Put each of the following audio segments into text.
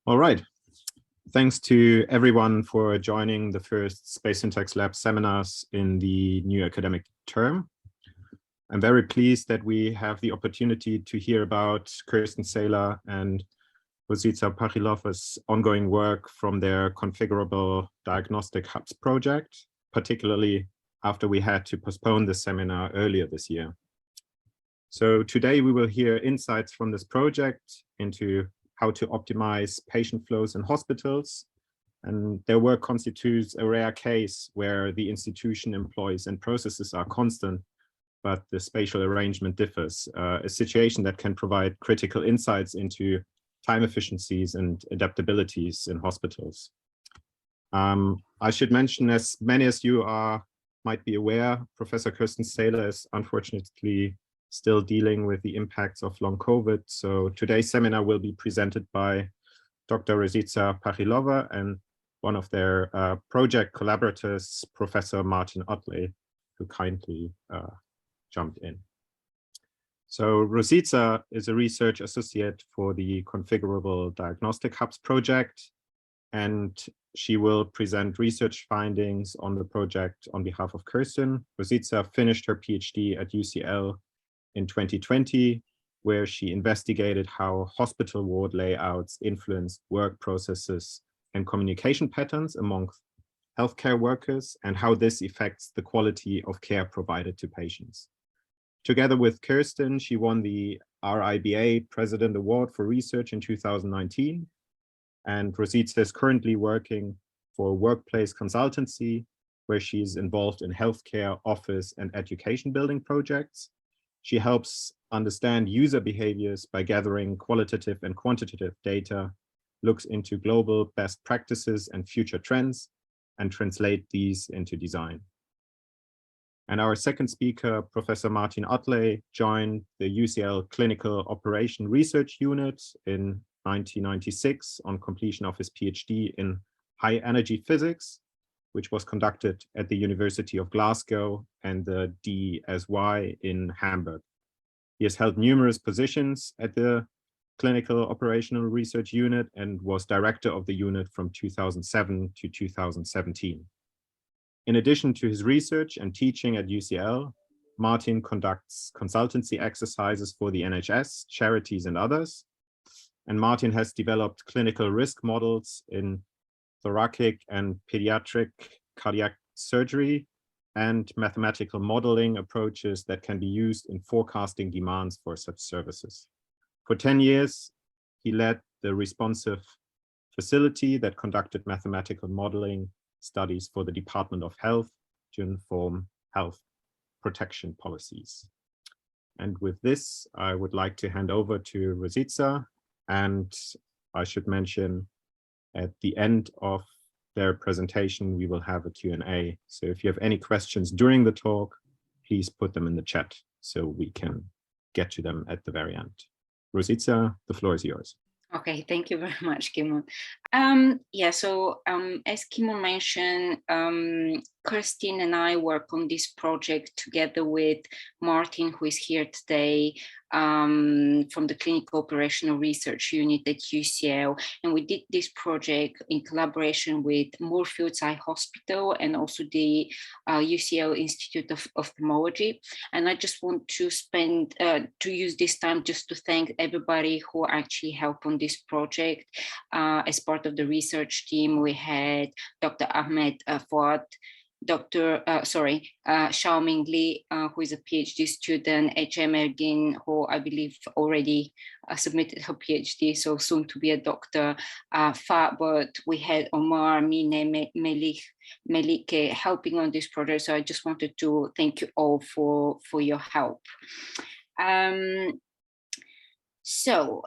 All right. Thanks to everyone for joining the first Space Syntax Lab seminars in the new academic term. I'm very pleased that we have the opportunity to hear about Kerstin Saylor and Rosica Pachilova's ongoing work from their Configurable Diagnostic Hubs project, particularly after we had to postpone the seminar earlier this year. So today we will hear insights from this project into how to optimize patient flows in hospitals. And their work constitutes a rare case where the institution employs and processes are constant, but the spatial arrangement differs, a situation that can provide critical insights into time efficiencies and adaptabilities in hospitals. I should mention, as many as you might be aware, Professor Kerstin Saylor is unfortunately still dealing with the impacts of long COVID. So today's seminar will be presented by Dr. Rosica Pachilova and one of their project collaborators, Professor Martin Otley, who kindly jumped in. So Rosica is a research associate for the Configurable Diagnostic Hubs project, and she will present research findings on the project on behalf of Kerstin. Rosica finished her PhD at UCL in 2020, where she investigated how hospital ward layouts influenced work processes and communication patterns among healthcare workers, and how this affects the quality of care provided to patients. Together with Kerstin, she won the RIBA President Award for Research in 2019, and Rosica is currently working for workplace consultancy, where she is involved in healthcare, office, and education building projects. She helps understand user behaviors by gathering qualitative and quantitative data, looks into global best practices and future trends, and translate these into design. And our second speaker, Professor Martin Otley, joined the UCL Clinical Operation Research Unit in 1996 on completion of his PhD in high energy physics, which was conducted at the University of Glasgow and the DSY in Hamburg. He has held numerous positions at the Clinical Operational Research Unit and was director of the unit from 2007 to 2017. In addition to his research and teaching at UCL, Martin conducts consultancy exercises for the NHS, charities, and others. And Martin has developed clinical risk models in thoracic and pediatric cardiac surgery and mathematical modeling approaches that can be used in forecasting demands for such services. For 10 years, he led the responsive facility that conducted mathematical modeling studies for the Department of Health to inform health protection policies. And with this, I would like to hand over to Rosica, and I should mention at the end of their presentation, we will have a Q&A. So if you have any questions during the talk, please put them in the chat so we can get to them at the very end. Rosica, the floor is yours. Okay, thank you very much, Kimon. As Kimon mentioned, Kerstin and I work on this project together with Martin, who is here today, from the Clinical Operational Research Unit at UCL. And we did this project in collaboration with Moorfields Eye Hospital and also the UCL Institute of Ophthalmology. And I just want to use this time just to thank everybody who actually helped on this project. As part of the research team, we had Dr. Ahmed Fouad, Xiaoming Li, who is a PhD student, H.M. Ergin, who I believe already submitted her PhD, so soon to be a doctor. But we had Omar, Mine, Melike helping on this project. So I just wanted to thank you all for your help. So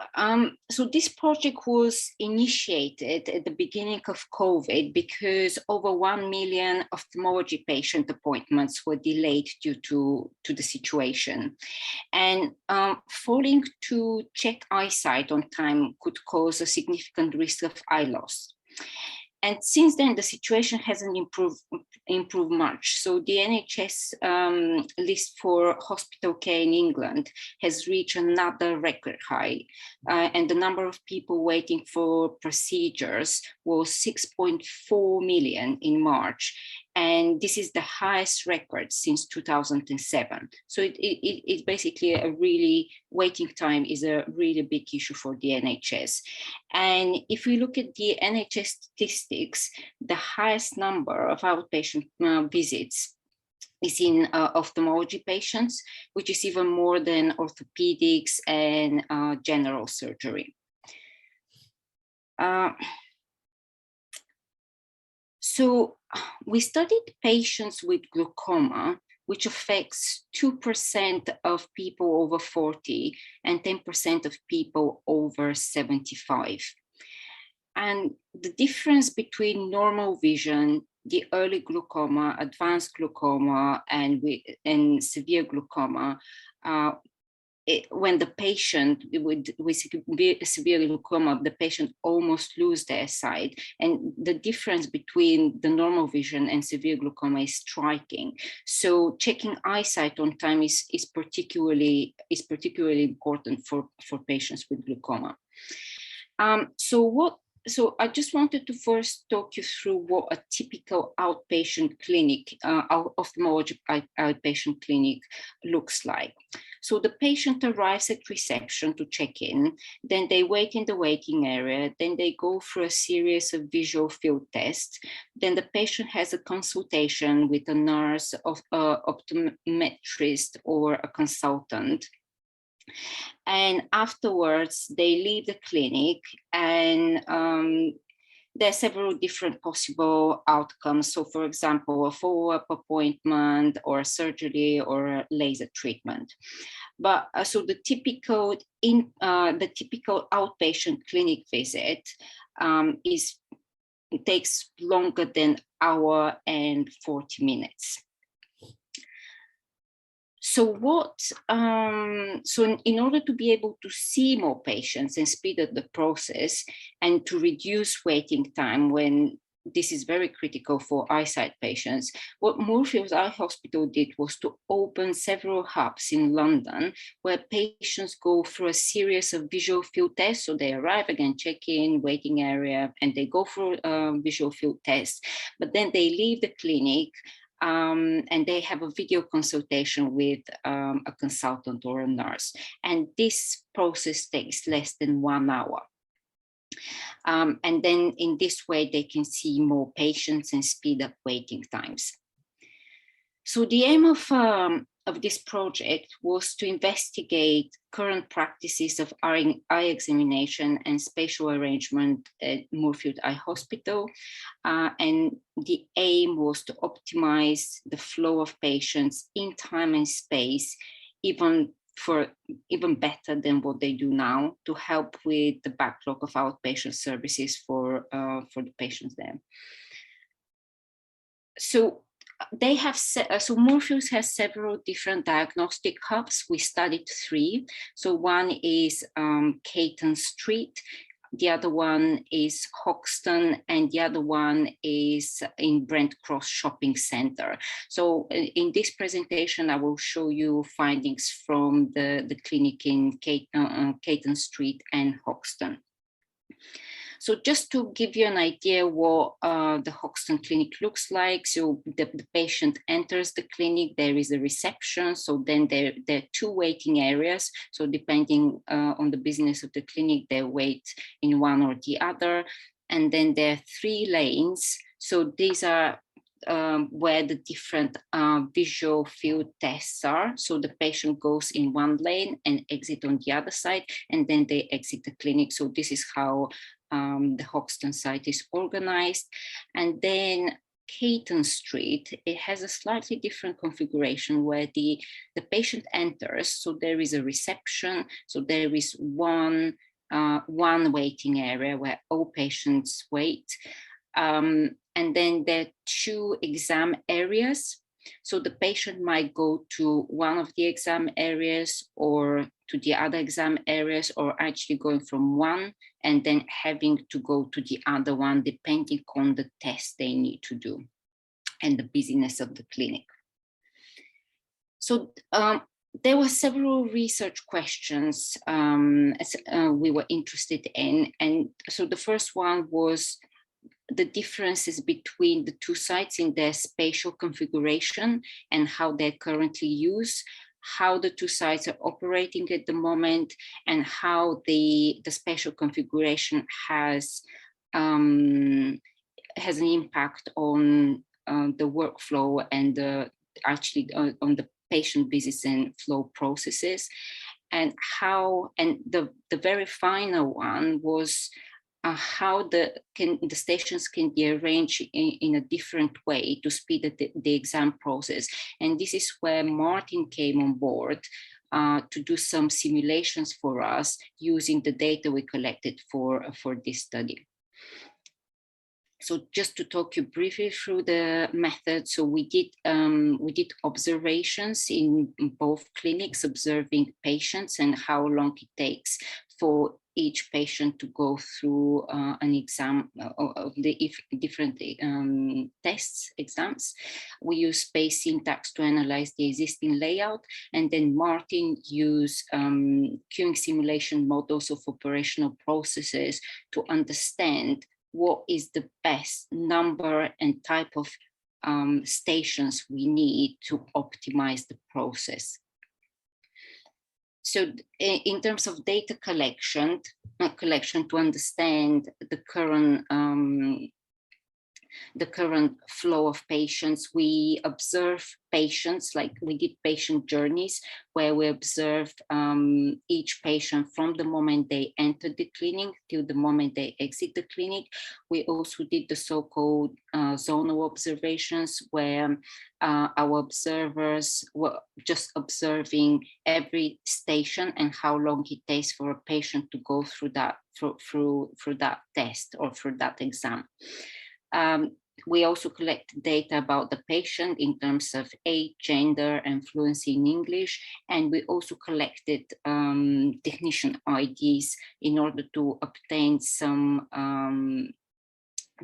this project was initiated at the beginning of COVID because over 1 million ophthalmology patient appointments were delayed due to the situation. And failing to check eyesight on time could cause a significant risk of eye loss. And since then, the situation hasn't improved much. So the NHS list for hospital care in England has reached another record high. And the number of people waiting for procedures was 6.4 million in March. And this is the highest record since 2007. So it's basically a really, waiting time is a really big issue for the NHS. And if we look at the NHS statistics, the highest number of outpatient visits is in ophthalmology patients, which is even more than orthopedics and general surgery. So we studied patients with glaucoma, which affects 2% of people over 40 and 10% of people over 75. And the difference between normal vision, the early glaucoma, advanced glaucoma, and severe glaucoma, when the patient with severe glaucoma, the patient almost lose their sight. And the difference between the normal vision and severe glaucoma is striking. So checking eyesight on time is particularly important for patients with glaucoma. So I just wanted to first talk you through what a typical outpatient clinic, ophthalmology outpatient clinic looks like. So the patient arrives at reception to check in, then they wait in the waiting area, then they go through a series of visual field tests, then the patient has a consultation with a nurse, optometrist, or a consultant. And afterwards, they leave the clinic, and there are several different possible outcomes. So, for example, a follow-up appointment, or a surgery, or a laser treatment. But so the typical outpatient clinic visit takes longer than an hour and 40 minutes. So in order to be able to see more patients and speed up the process and to reduce waiting time, when this is very critical for eyesight patients, what Moorfields Eye Hospital did was to open several hubs in London where patients go through a series of visual field tests. So they arrive, again, check in, waiting area, and they go through visual field tests, but then they leave the clinic and they have a video consultation with a consultant or a nurse. And this process takes less than 1 hour. And then in this way, they can see more patients and speed up waiting times. So the aim of this project was to investigate current practices of eye examination and spatial arrangement at Moorfields Eye Hospital. And the aim was to optimize the flow of patients in time and space, even better than what they do now, to help with the backlog of outpatient services for the patients there. So they have so Moorfields has several different diagnostic hubs. We studied 3. So one is Cayton Street, the other one is Hoxton, and the other one is in Brent Cross Shopping Centre. So in this presentation, I will show you findings from the clinic in Cayton Street and Hoxton. So just to give you an idea what the Hoxton clinic looks like, so the patient enters the clinic, there is a reception, so then there are 2 waiting areas. So depending on the business of the clinic, they wait in one or the other. And then there are 3 lanes. So these are where the different visual field tests are. So the patient goes in one lane and exit on the other side, and then they exit the clinic. So this is how the Hoxton site is organized. And then Cayton Street, it has a slightly different configuration where the patient enters. So there is a reception. So there is one waiting area where all patients wait. And then there are 2 exam areas. So the patient might go to one of the exam areas or to the other exam areas, or actually going from one and then having to go to the other one, depending on the test they need to do and the busyness of the clinic. So there were several research questions we were interested in. And so the first one was the differences between the two sites in their spatial configuration and how they're currently used, how the two sites are operating at the moment, and how the spatial configuration has an impact on the workflow and actually on the patient visits and flow processes, and how, and the very final one was how the stations can be arranged in a different way to speed up the exam process. And this is where Martin came on board to do some simulations for us using the data we collected for this study. So just to talk you briefly through the method, so we did observations in both clinics, observing patients and how long it takes for each patient to go through an exam of the different exams. We use space syntax to analyze the existing layout, and then Martin used queuing simulation models of operational processes to understand what is the best number and type of stations we need to optimize the process. So in terms of data collection to understand the current flow of patients, we observe patients, like we did patient journeys where we observed each patient from the moment they entered the clinic till the moment they exit the clinic. We also did the so-called zonal observations where our observers were just observing every station and how long it takes for a patient to go through that through that test or through that exam. We also collect data about the patient in terms of age, gender, and fluency in English. And we also collected technician IDs in order to obtain some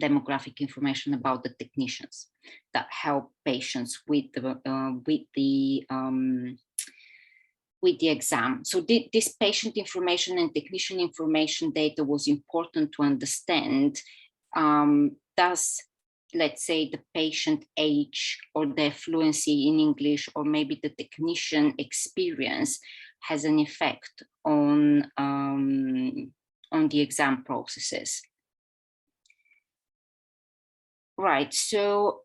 demographic information about the technicians that help patients with the exam. So this patient information and technician information data was important to understand. Does, let's say, the patient age or their fluency in English, or maybe the technician experience, has an effect on the exam processes. Right, so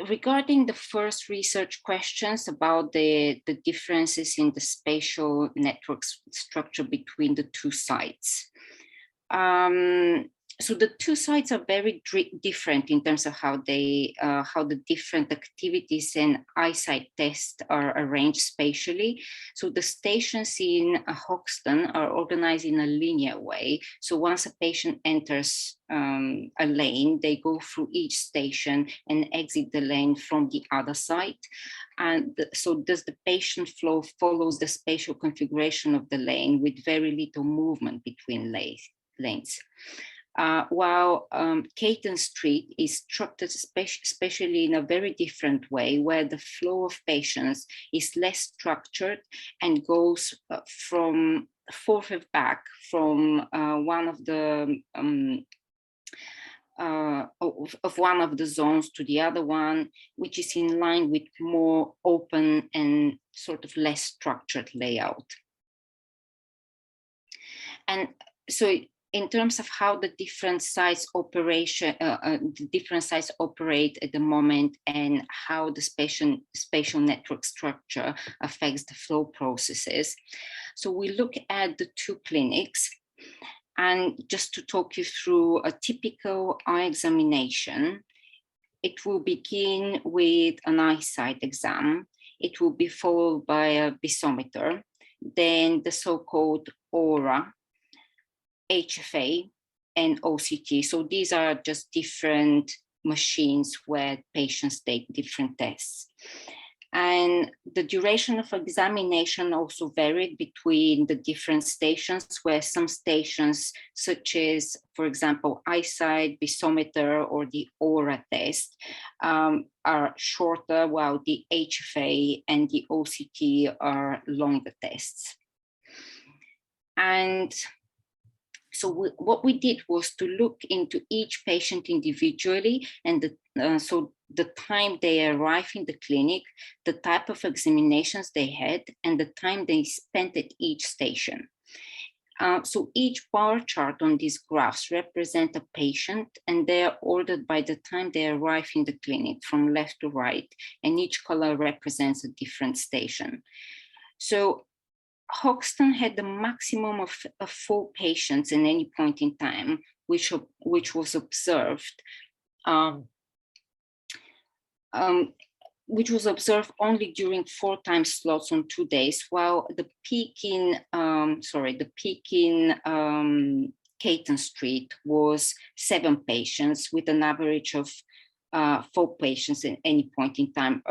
regarding the first research questions about the differences in the spatial network structure between the two sites. So the two sites are very different in terms of how the different activities and eyesight tests are arranged spatially. So the stations in Hoxton are organized in a linear way. So once a patient enters a lane, they go through each station and exit the lane from the other side. And so does the patient flow follows the spatial configuration of the lane with very little movement between lanes. While Cayton Street is structured especially in a very different way, where the flow of patients is less structured and goes from forth and back from one of the one of the zones to the other one, which is in line with more open and sort of less structured layout. And so in terms of how the different sites operate at the moment and how the spatial network structure affects the flow processes. So we look at the two clinics, and just to talk you through a typical eye examination, it will begin with an eyesight exam. It will be followed by a visometer, then the so-called aura, HFA, and OCT. So these are just different machines where patients take different tests. And the duration of examination also varied between the different stations, where some stations, such as, for example, eyesight, visometer, or the aura test, are shorter, while the HFA and the OCT are longer tests. And so what we did was to look into each patient individually, and so the time they arrive in the clinic, the type of examinations they had, and the time they spent at each station. So each bar chart on these graphs represent a patient, and they are ordered by the time they arrive in the clinic from left to right, and each color represents a different station. So Hoxton had the maximum of 4 patients at any point in time, which was observed. Which was observed only during 4 time slots on 2 days, while the peak in Cayton Street was 7 patients, with an average of 4 patients at any point in time.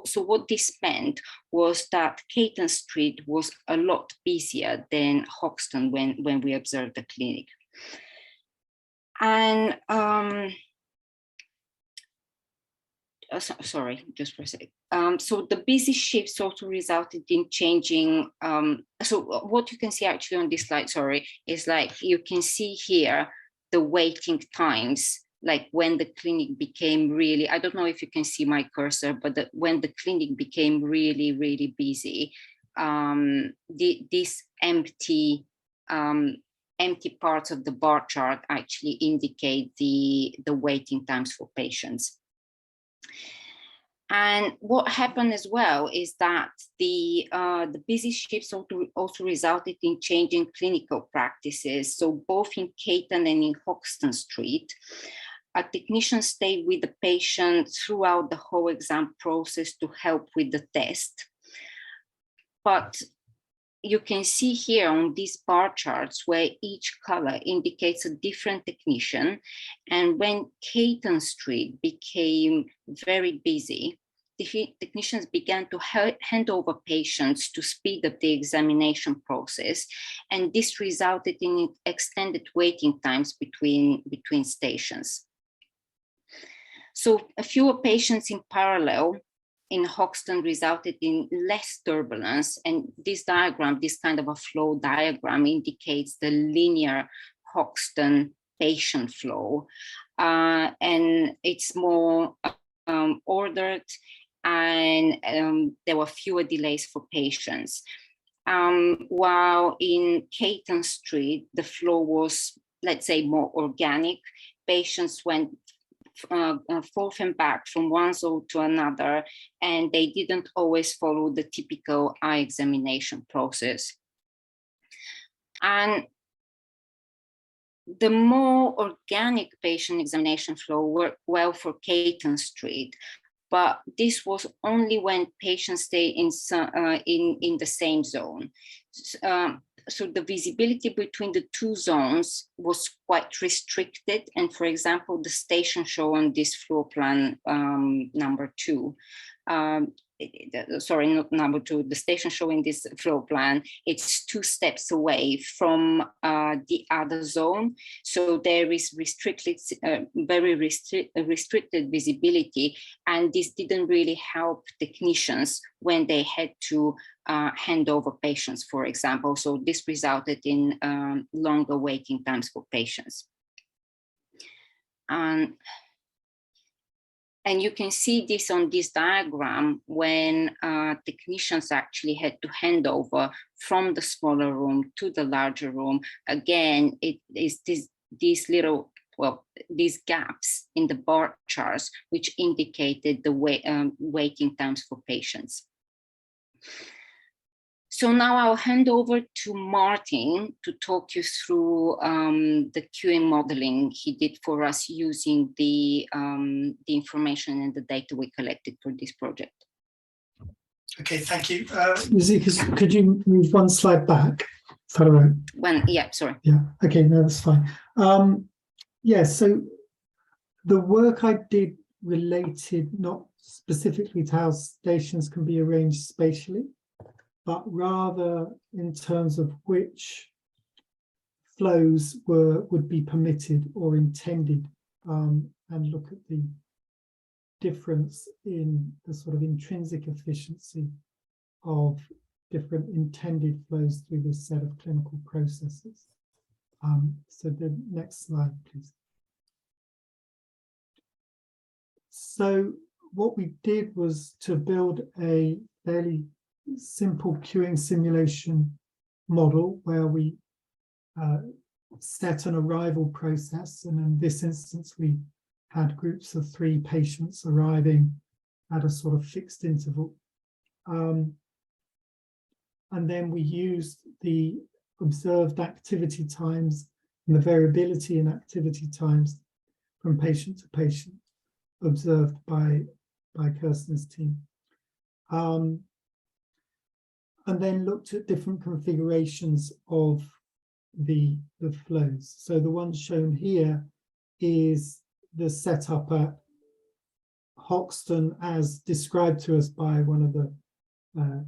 So what this meant was that Cayton Street was a lot busier than Hoxton when we observed the clinic. And sorry, just for a sec. So the busy shifts also resulted in changing. So what you can see actually on this slide, is like you can see here the waiting times, like when the clinic became really, I don't know if you can see my cursor, but when the clinic became really, really busy, these empty parts of the bar chart actually indicate the waiting times for patients. And what happened as well is that the busy shifts also resulted in changing clinical practices. So both in Cayton and in Hoxton Street, a technician stayed with the patient throughout the whole exam process to help with the test. But you can see here on these bar charts where each color indicates a different technician. And when Cayton Street became very busy, the technicians began to hand over patients to speed up the examination process. And this resulted in extended waiting times between stations. So a fewer patients in parallel in Hoxton resulted in less turbulence. And this diagram, this kind of a flow diagram, indicates the linear Hoxton patient flow. And it's more ordered, and there were fewer delays for patients. While in Cayton Street, the flow was, let's say, more organic. Patients went forth and back from one zone to another, and they didn't always follow the typical eye examination process. And the more organic patient examination flow worked well for Cayton Street, but this was only when patients stay in the same zone. So the visibility between the 2 zones was quite restricted. And for example, the station shown on this floor plan, number 2, sorry, not number 2, the station showing this floor plan, it's 2 steps away from the other zone. So there is very restricted visibility, and this didn't really help technicians when they had to hand over patients, for example. So this resulted in longer waiting times for patients. And you can see this on this diagram when technicians actually had to hand over from the smaller room to the larger room. Again, it is these little, these gaps in the bar charts, which indicated the waiting times for patients. So now I'll hand over to Martin to talk you through the QA modeling he did for us using the information and the data we collected for this project. Okay, thank you. Rosica, could you move one slide back? Is that all right? Yeah, sorry. Yeah, okay, no, that's fine. Yeah, so The work I did related not specifically to how stations can be arranged spatially, but rather in terms of which flows would be permitted or intended, and look at the difference in the sort of intrinsic efficiency of different intended flows through this set of clinical processes. So the next slide, please. So what we did was to build a fairly simple queuing simulation model where we set an arrival process, and in this instance we had groups of 3 patients arriving at a sort of fixed interval, and then we used the observed activity times and the variability in activity times from patient to patient observed by Kerstin's team, and then looked at different configurations of the flows. So the one shown here is the setup at Hoxton as described to us by one of the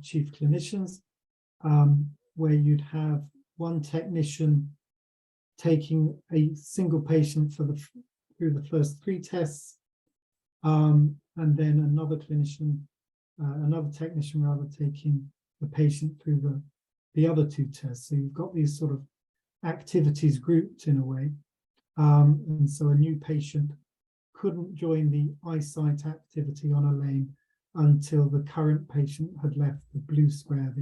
chief clinicians, where you'd have one technician taking a single patient through the first 3 tests, and then another technician taking the patient through the other 2 tests. So you've got these sort of activities grouped in a way, and so a new patient couldn't join the eyesight activity on a lane until the current patient had left the blue square,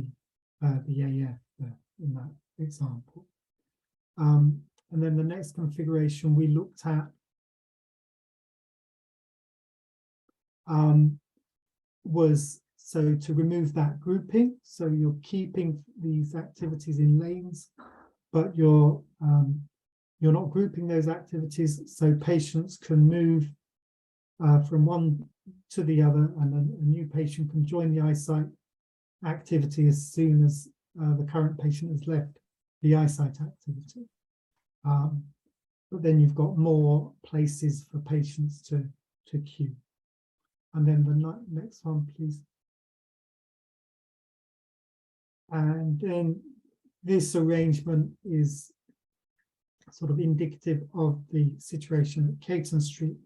the AF there in that example. And then the next configuration we looked at was so to remove that grouping. So you're keeping these activities in lanes, but you're not grouping those activities, so patients can move from one to the other, and then a new patient can join the eyesight activity as soon as the current patient has left the eyesight activity. But then you've got more places for patients to queue. And then the next one, please. And then this arrangement is sort of indicative of the situation at Cayton Street,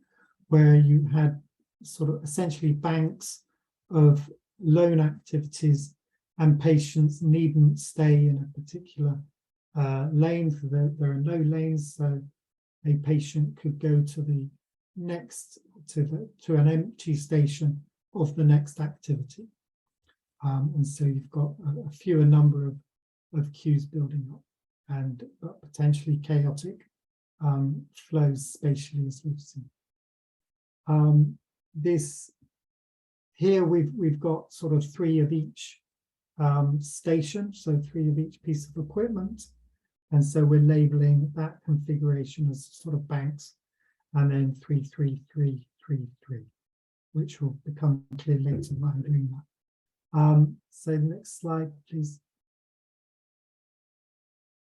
where you had sort of essentially banks of lone activities, and patients needn't stay in a particular lane. There are no lanes, so a patient could go to the next to an empty station of the next activity, and so you've got a fewer number of queues building up, and potentially chaotic flows spatially, as we've seen. This here we've got sort of 3 of each station, so 3 of each piece of equipment, and so we're labeling that configuration as sort of banks, and then 3, 3, 3, 3, 3, which will become clear later why I'm doing that. So the next slide, please.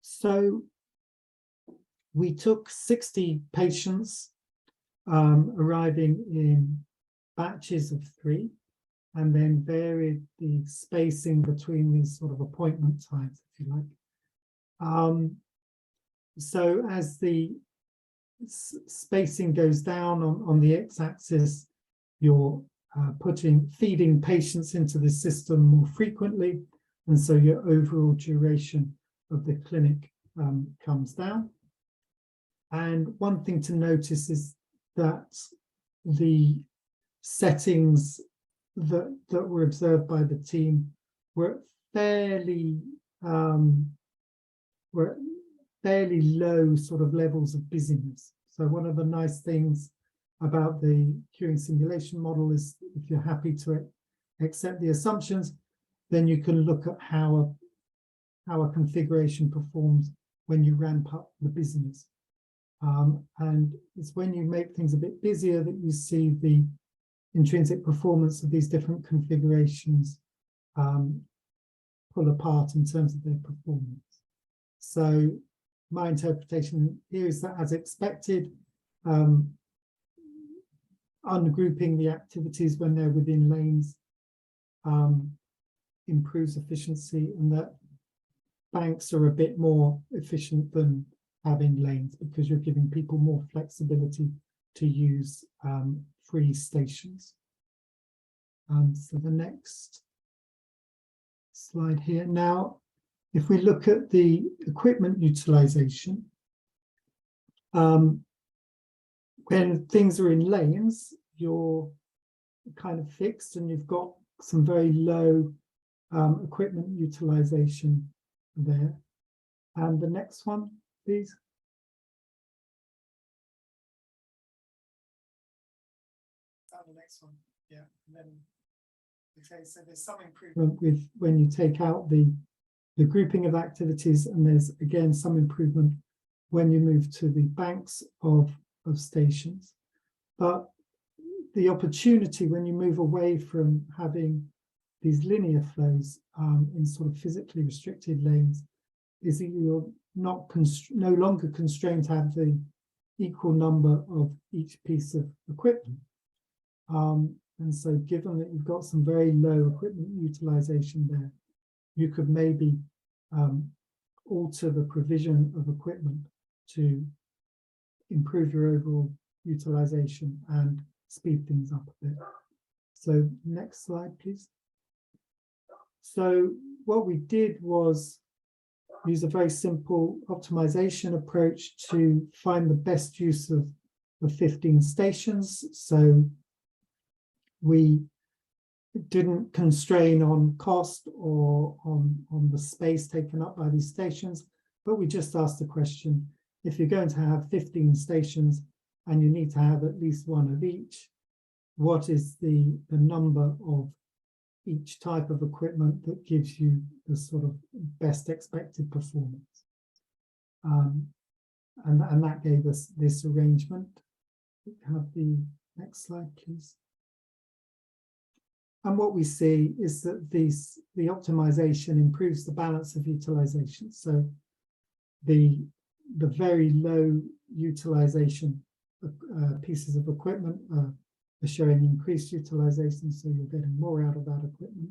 So we took 60 patients arriving in batches of 3, and then varied the spacing between these sort of appointment times, if you like. So as the spacing goes down on the x-axis, you're feeding patients into the system more frequently, and so your overall duration of the clinic comes down. And one thing to notice is that the settings that were observed by the team were fairly low sort of levels of busyness. So one of the nice things about the queuing simulation model is, if you're happy to accept the assumptions, then you can look at how a configuration performs when you ramp up the busyness. And it's when you make things a bit busier that you see the intrinsic performance of these different configurations pull apart in terms of their performance. So my interpretation here is that, as expected, ungrouping the activities when they're within lanes improves efficiency, and that banks are a bit more efficient than having lanes because you're giving people more flexibility to use free stations. So the next slide here. Now, if we look at the equipment utilization, when things are in lanes, you're kind of fixed and you've got some very low equipment utilization there. And the next one, please. The next one, yeah. And then, okay, so there's some improvement with when you take out the grouping of activities, and there's again some improvement when you move to the banks of stations. But the opportunity when you move away from having these linear flows in sort of physically restricted lanes is that you're no longer constrained to have the equal number of each piece of equipment. And so given that you've got some very low equipment utilization there, you could maybe alter the provision of equipment to improve your overall utilization and speed things up a bit. So next slide, please. So what we did was use a very simple optimization approach to find the best use of the 15 stations. So we didn't constrain on cost or on the space taken up by these stations, but we just asked the question, if you're going to have 15 stations and you need to have at least one of each, what is the number of each type of equipment that gives you the sort of best expected performance? And that gave us this arrangement. We have the next slide, please. And what we see is that the optimization improves the balance of utilization. So the very low utilization pieces of equipment are showing increased utilization, so you're getting more out of that equipment.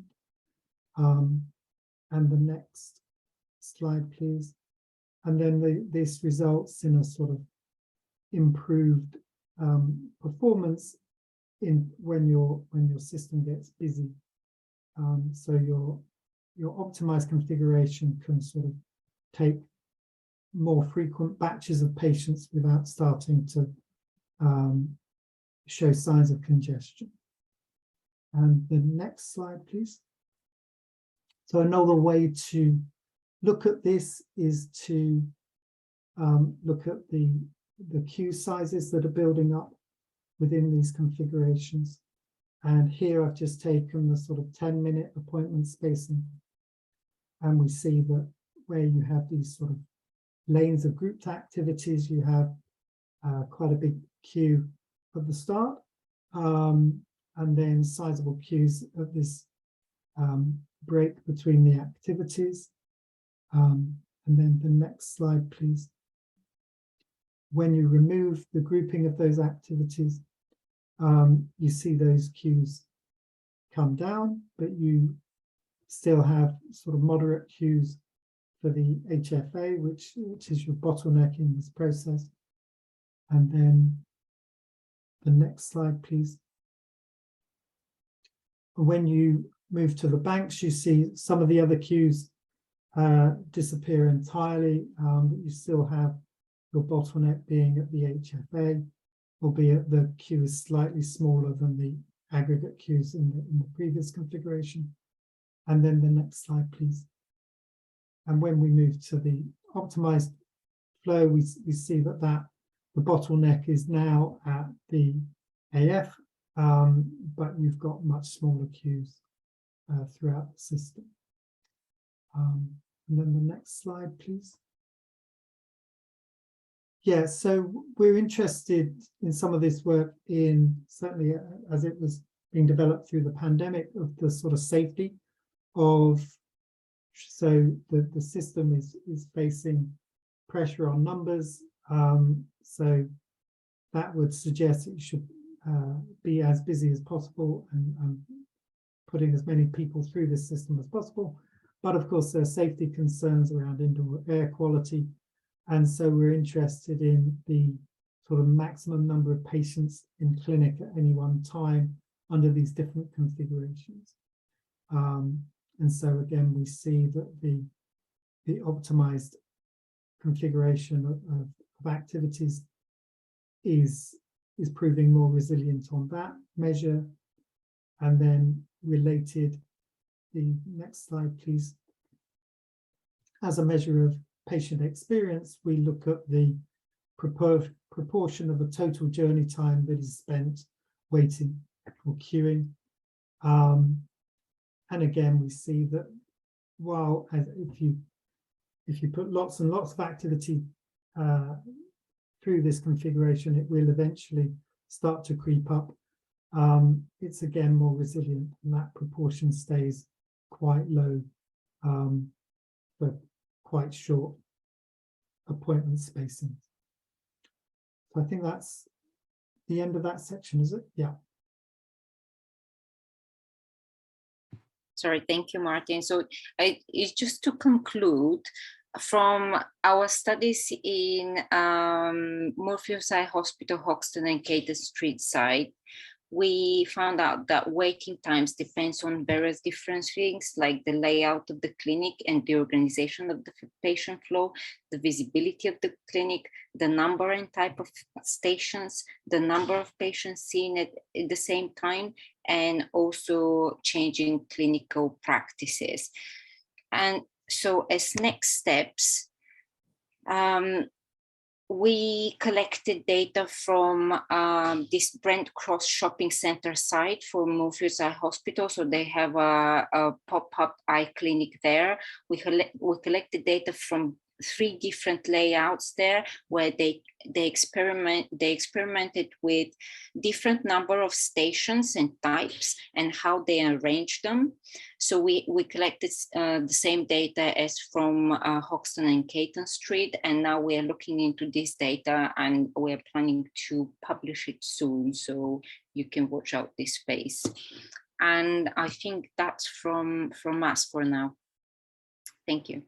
And the next slide, please. And then this results in a sort of improved performance when your system gets busy. So your optimized configuration can sort of take more frequent batches of patients without starting to show signs of congestion. And the next slide, please. So another way to look at this is to look at the queue sizes that are building up within these configurations. And here I've just taken the sort of 10-minute appointment spacing. And we see that where you have these sort of lanes of grouped activities, you have quite a big queue at the start, and then sizable queues at this break between the activities. And then the next slide, please. When you remove the grouping of those activities, you see those queues come down, but you still have sort of moderate queues for the HFA, which is your bottleneck in this process. And then the next slide, please. When you move to the banks, you see some of the other queues disappear entirely, but you still have your bottleneck being at the HFA, albeit the queue is slightly smaller than the aggregate queues in the previous configuration. And then the next slide, please. And when we move to the optimized flow, we see that the bottleneck is now at the AF, but you've got much smaller queues throughout the system. And then the next slide, please. Yeah, so we're interested in some of this work in, certainly as it was being developed through the pandemic, of the sort of safety of, so the system is facing pressure on numbers. So that would suggest that you should be as busy as possible and putting as many people through this system as possible. But of course, there are safety concerns around indoor air quality. And so we're interested in the sort of maximum number of patients in clinic at any one time under these different configurations. And so again, we see that the optimized configuration of activities is proving more resilient on that measure. And then related, the next slide, please. As a measure of patient experience, we look at the proportion of the total journey time that is spent waiting or queuing. And again, we see that while if you put lots and lots of activity through this configuration, it will eventually start to creep up. It's again more resilient, and that proportion stays quite low for quite short appointment spacing. So I think that's the end of that section, is it? Yeah. Sorry, thank you, Martin. So it's just to conclude, from our studies in Moorfields Eye Hospital, Hoxton and Cayton Street site, we found out that waiting times depends on various different things, like the layout of the clinic and the organization of the patient flow, the visibility of the clinic, the number and type of stations, the number of patients seen at the same time, and also changing clinical practices. And so as next steps, we collected data from this Brent Cross Shopping Centre site for Moorfields Eye Hospital. So they have a pop-up eye clinic there. We collected data from 3 different layouts there, where they experimented with different number of stations and types and how they arranged them. So we collected the same data as from Hoxton and Cayton Street, and now we are looking into this data and we are planning to publish it soon, so you can watch out this space. And I think that's from us for now. Thank you.